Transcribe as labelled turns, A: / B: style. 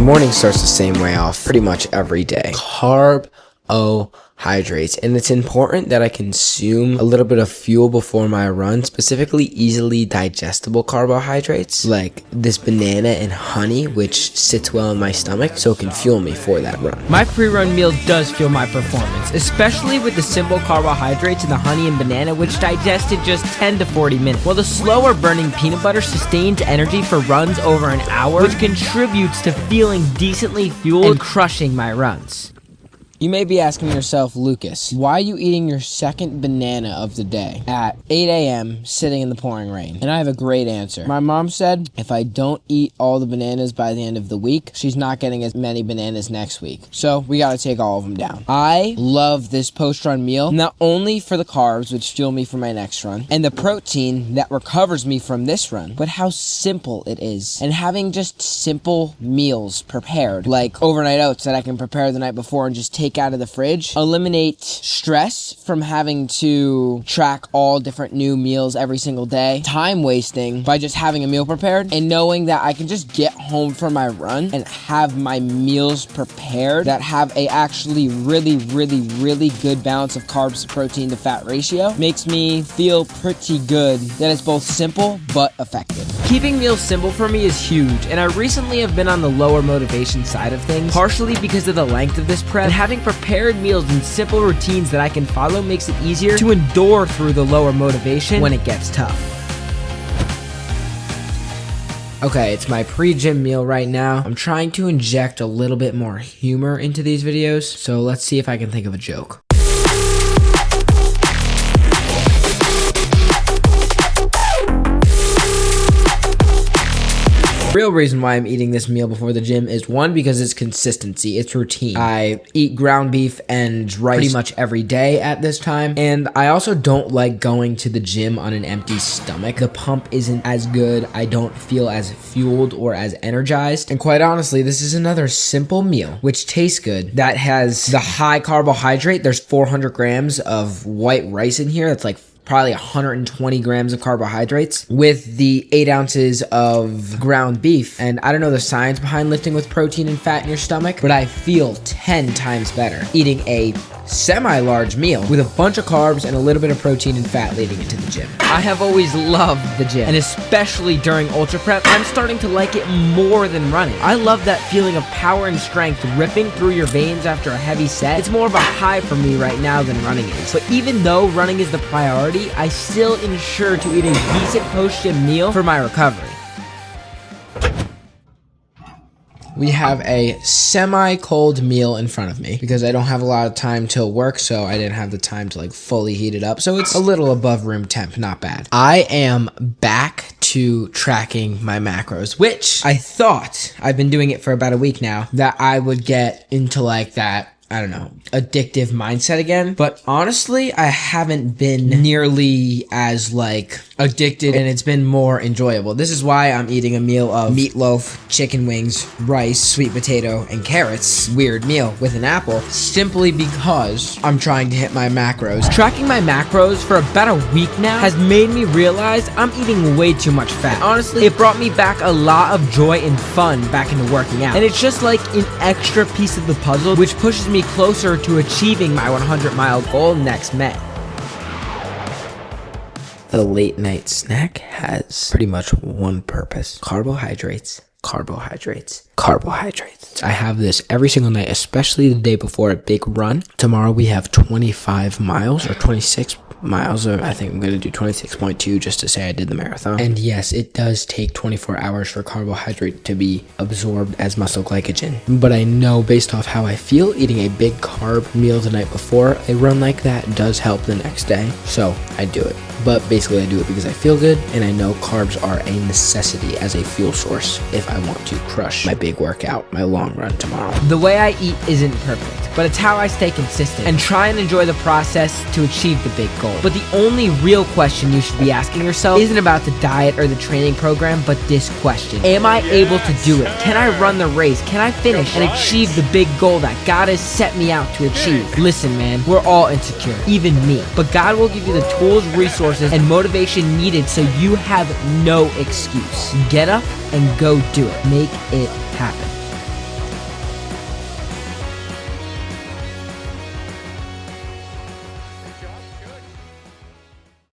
A: morning starts the same way off pretty much every day. Carbohydrates. And it's important that I consume a little bit of fuel before my run, specifically easily digestible carbohydrates like this banana and honey, which sits well in my stomach so it can fuel me for that run.
B: My pre-run meal does fuel my performance, especially with the simple carbohydrates in the honey and banana, which digest in just 10 to 40 minutes, while the slower burning peanut butter sustains energy for runs over an hour, which contributes to feeling decently fueled and crushing my runs.
C: You may be asking yourself, Lucas, why are you eating your second banana of the day at 8 a.m. sitting in the pouring rain? And I have a great answer. My mom said if I don't eat all the bananas by the end of the week, she's not getting as many bananas next week. So we gotta take all of them down. I love this post-run meal, not only for the carbs, which fuel me for my next run, and the protein that recovers me from this run, but how simple it is. And having just simple meals prepared, like overnight oats that I can prepare the night before and just take out of the fridge, eliminate stress from having to track all different new meals every single day, time wasting by just having a meal prepared, and knowing that I can just get home from my run and have my meals prepared that have a actually really good balance of carbs to protein to fat ratio makes me feel pretty good that it's both simple but effective.
B: Keeping meals simple for me is huge, and I recently have been on the lower motivation side of things, partially because of the length of this prep, and having prepared meals and simple routines that I can follow makes it easier to endure through the lower motivation when it gets tough.
A: Okay, it's my pre-gym meal right now. I'm trying to inject a little bit more humor into these videos, so let's see if I can think of a joke. Real reason why I'm eating this meal before the gym is one, because it's consistency, it's routine. I eat ground beef and rice pretty much every day at this time, and I also don't like going to the gym on an empty stomach. The pump isn't as good, I don't feel as fueled or as energized, and quite honestly, this is another simple meal which tastes good that has the high carbohydrate. There's 400 grams of white rice in here. That's like probably 120 grams of carbohydrates with the 8 ounces of ground beef. And I don't know the science behind lifting with protein and fat in your stomach, but I feel 10 times better eating a semi-large meal with a bunch of carbs and a little bit of protein and fat leading into the gym.
B: I have always loved the gym, and especially during ultra prep, I'm starting to like it more than running. I love that feeling of power and strength ripping through your veins after a heavy set. It's more of a high for me right now than running is. But even though running is the priority, I still ensure to eat a decent post-gym meal for my recovery.
A: We have a semi-cold meal in front of me because I don't have a lot of time till work, so I didn't have the time to like fully heat it up. So it's a little above room temp, not bad. I am back to tracking my macros, which I thought, I've been doing it for about a week now, that I would get into like that, I don't know, addictive mindset again. But honestly, I haven't been nearly as like addicted, and it's been more enjoyable. This is why I'm eating a meal of meatloaf, chicken wings, rice, sweet potato, and carrots. Weird meal with an apple, simply because I'm trying to hit my macros.
B: Tracking my macros for about a week now has made me realize I'm eating way too much fat. Honestly, it brought me back a lot of joy and fun back into working out. And it's just like an extra piece of the puzzle, which pushes me closer to achieving my 100-mile goal next May.
A: The late night snack has pretty much one purpose: carbohydrates, carbohydrates, carbohydrates. I have this every single night, especially the day before a big run. Tomorrow we have 25 miles or 26 miles, or I think I'm going to do 26.2 just to say I did the marathon. And yes, it does take 24 hours for carbohydrate to be absorbed as muscle glycogen. But I know based off how I feel, eating a big carb meal the night before a run like that does help the next day. So I do it. But basically I do it because I feel good, and I know carbs are a necessity as a fuel source if I want to crush my big workout, my long run tomorrow.
B: The way I eat isn't perfect, but it's how I stay consistent and try and enjoy the process to achieve the big goal. But the only real question you should be asking yourself isn't about the diet or the training program, but this question: am I able to do it? Can I run the race? Can I finish and achieve the big goal that God has set me out to achieve? Listen, man, we're all insecure, even me. But God will give you the tools, resources, and motivation needed so you have no excuse. Get up and go do it. Make it happen.